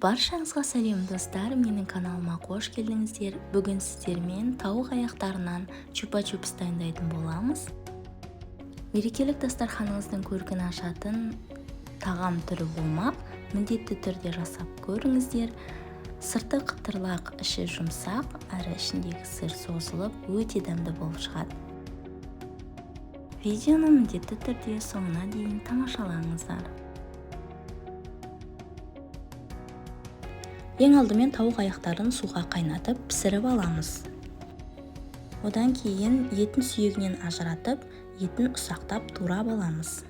Баршаңызға сәлем достар, менің каналыма қош келдіңіздер. Бүгін сіздермен тауық аяқтарынан чупа-чупс дайындайтын боламыз. Мерекелік дастарханыңыздың көркін ашатын тағам түрі болмақ. Міндетті түрде жасап көріңіздер. Сырты қытырлақ, іші жұмсақ, әрі ішіндегі сыр созылып, өте дәмді болып шығады. Видеоны міндетті түрде соңына дейін тамашалаңыздар. Ең алдымен тауық аяқтарын суға қайнатып пісіріп аламыз. Одан кейін етін сүйегінен ажыратып, етін ұсақтап турап аламыз.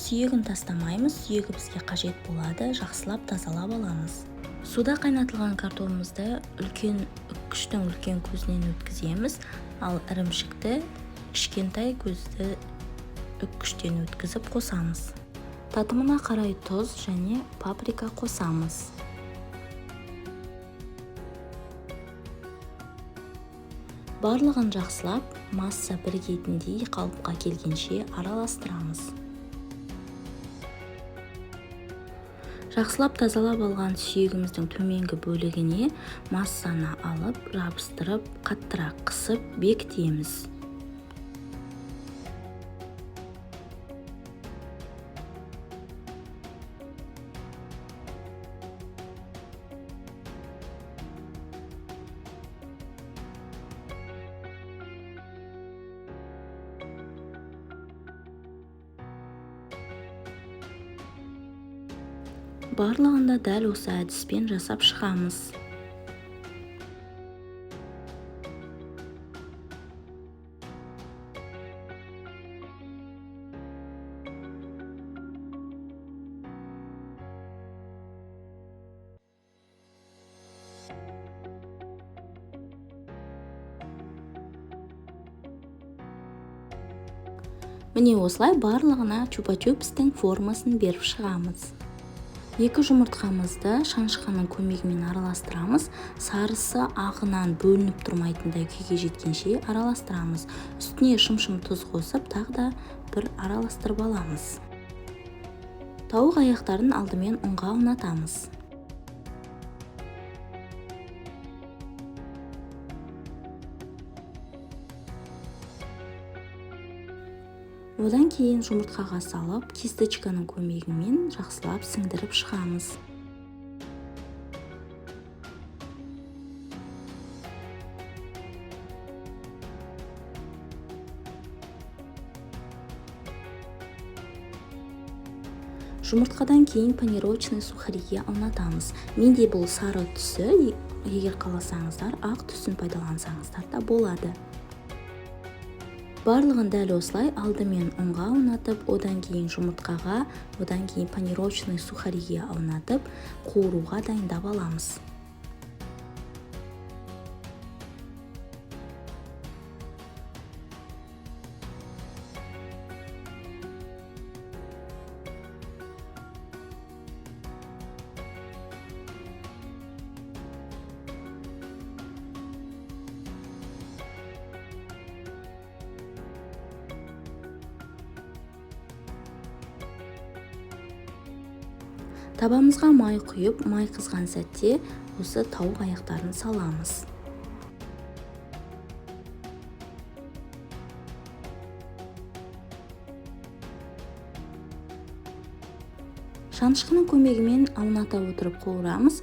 Сүйегін тастамаймыз, сүйегі бізге қажет болады, жақсылап тазалап аламыз. Суда қайнатылған картопымызды үккіштің үлкен көзінен өткіземіз, ал ірімшікті кішкентай көзді үккіштен өткізіп қосамыз. Татымына қарай тұз және паприка қосамыз. Барлығын жақсылап, масса бірігетіндей қалыпқа келгенше араластырамыз. Жақсылап тазалап алған сүйегіміздің төменгі бөлігіне массаны алып, жабыстырып, қаттырақ қысып бекітеміз. Барлығында дәл осы әдіспен жасап шығамыз. Міне осылай барлығына чупа-чупстың формасын беріп шығамыз. Екі жұмыртқамызды шанышқаның көмегімен араластырамыз. Сарысы ағынан бөлініп тұрмайтындай күйге жеткенше араластырамыз. Үстіне шым-шым тұз қосып, тағы да бір араластырып аламыз. Тауық аяқтарын алдымен ұнға аунатамыз. Одан кейін жұмыртқаға салып, кисточканың көмегімен жақсылап сіңдіріп шығамыз. Жұмыртқадан кейін панировочный сухариге аунатамыз. Менде бұл сары түсі, егер қаласаңыздар, ақ түсін пайдалансаңыздар да болады. Барлығын дәл осылай алдымен ұнға аунатып, одан кейін жұмыртқаға, одан кейін панировочный сухариге аунатып, қуыруға дайындап аламыз. Табамызға май құйып, май қызған сәтте осы тауық аяқтарын саламыз. Шанышқының көмегімен ауната отырып қуырамыз.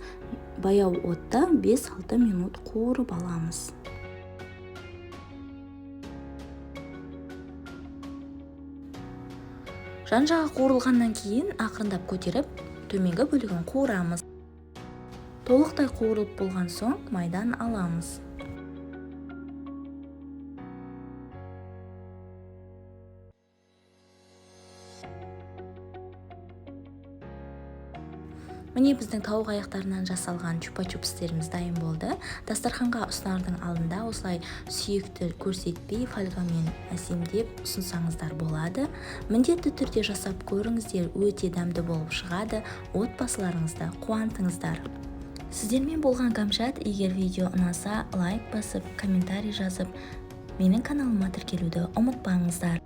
Баяу отта 5-6 минут қуырып аламыз. Жан-жағы қуырылғаннан кейін ақырындап көтеріп, төменгі бөлігін қуырамыз. Толықтай қуырылып болған соң майдан аламыз. Міне біздің тауық аяқтарынан жасалған чупа-чупстеріміз дайын болды. Дастарханға ұсынардың алдында осылай сүйекті көрсетпей фольгамен әсемдеп ұсынсаңыздар болады. Міндетті түрде жасап көріңіздер, өте дәмді болып шығады. Отбасыларыңызды қуантыңыздар. Сіздермен болған Гамжат. Егер видео ұнаса, лайк басып, комментарий жазып, менің каналыма тіркелуді ұмытпаңыздар.